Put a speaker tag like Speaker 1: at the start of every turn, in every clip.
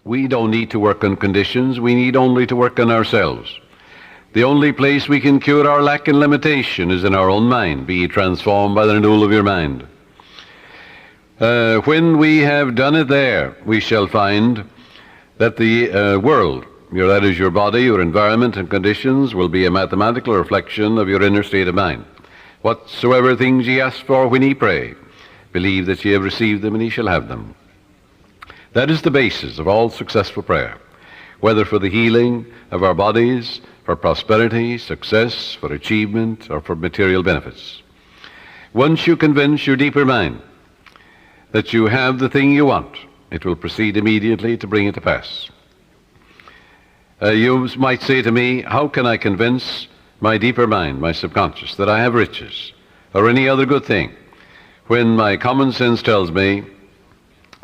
Speaker 1: We don't need to work on conditions. We need only to work on ourselves. The only place we can cure our lack and limitation is in our own mind. Be ye transformed by the renewal of your mind. When we have done it there, we shall find that the world, that is your body, your environment and conditions, will be a mathematical reflection of your inner state of mind. Whatsoever things ye ask for when ye pray, believe that ye have received them, and ye shall have them. That is the basis of all successful prayer, whether for the healing of our bodies, for prosperity, success, for achievement, or for material benefits. Once you convince your deeper mind that you have the thing you want, it will proceed immediately to bring it to pass. You might say to me, how can I convince my deeper mind, my subconscious, that I have riches or any other good thing, when my common sense tells me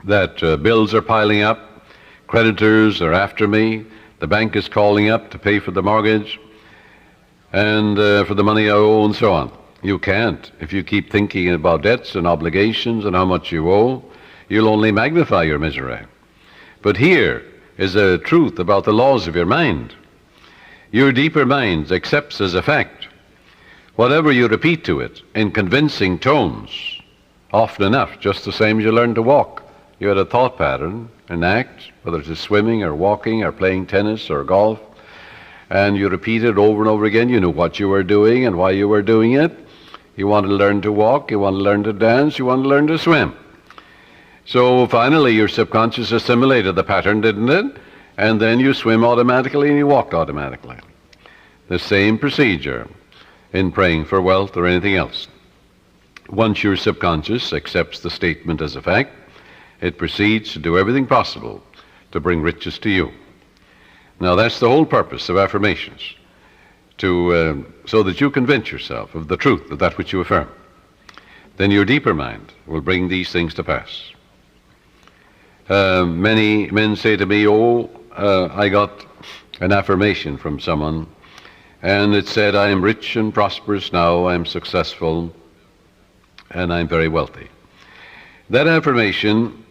Speaker 1: that bills are piling up, creditors are after me, the bank is calling up to pay for the mortgage and for the money I owe, and so on. You can't. If you keep thinking about debts and obligations and how much you owe, you'll only magnify your misery. But here is a truth about the laws of your mind. Your deeper mind accepts as a fact whatever you repeat to it in convincing tones, often enough, just the same as you learn to walk. You had a thought pattern, an act, whether it is swimming or walking or playing tennis or golf, and you repeat it over and over again. You knew what you were doing and why you were doing it. You want to learn to walk, you want to learn to dance, you want to learn to swim. So finally your subconscious assimilated the pattern, didn't it? And then you swim automatically and you walk automatically. The same procedure in praying for wealth or anything else. Once your subconscious accepts the statement as a fact, it proceeds to do everything possible to bring riches to you. Now that's the whole purpose of affirmations, so that you convince yourself of the truth of that which you affirm. Then your deeper mind will bring these things to pass. Many men say to me, I got an affirmation from someone, and it said, I am rich and prosperous now, I am successful, and I'm very wealthy. That affirmation,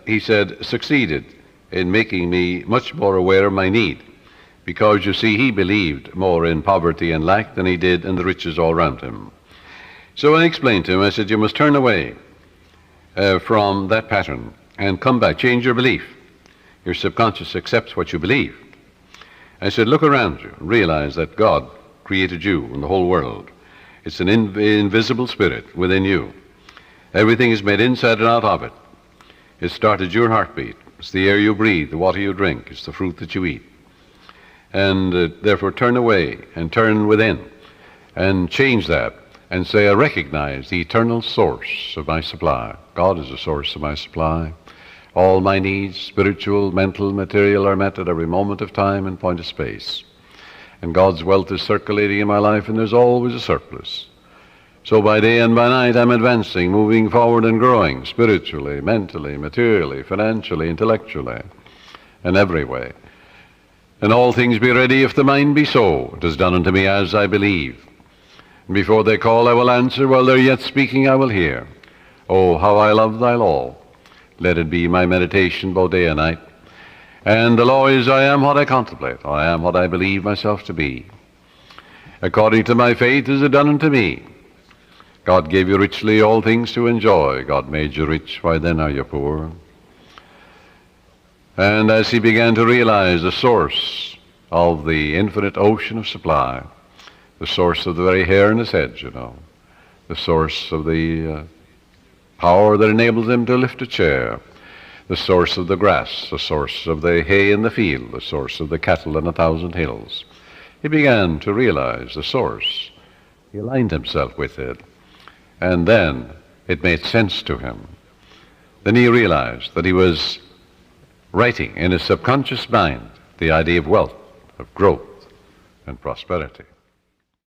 Speaker 1: he said, succeeded in making me much more aware of my need, because, you see, he believed more in poverty and lack than he did in the riches all around him. So I explained to him, I said, you must turn away from that pattern and come back, change your belief. Your subconscious accepts what you believe. I said, look around you and realize that God created you and the whole world. It's an invisible spirit within you. Everything is made inside and out of it. It started your heartbeat. It's the air you breathe, the water you drink. It's the fruit that you eat. And therefore turn away and turn within and change that and say, I recognize the eternal source of my supply. God is the source of my supply. All my needs, spiritual, mental, material, are met at every moment of time and point of space. And God's wealth is circulating in my life, and there's always a surplus. So by day and by night I'm advancing, moving forward and growing, spiritually, mentally, materially, financially, intellectually, and every way. And all things be ready if the mind be so. It is done unto me as I believe. And before they call I will answer, while they're yet speaking I will hear. Oh, how I love thy law. Let it be my meditation both day and night. And the law is, I am what I contemplate. I am what I believe myself to be. According to my faith is it done unto me. God gave you richly all things to enjoy. God made you rich, why then are you poor? And as he began to realize the source of the infinite ocean of supply, the source of the very hair in his head, the source of the power that enables him to lift a chair, the source of the grass, the source of the hay in the field, the source of the cattle in 1,000 hills. He began to realize the source. He aligned himself with it. And then it made sense to him. Then he realized that he was writing in his subconscious mind the idea of wealth, of growth, and prosperity.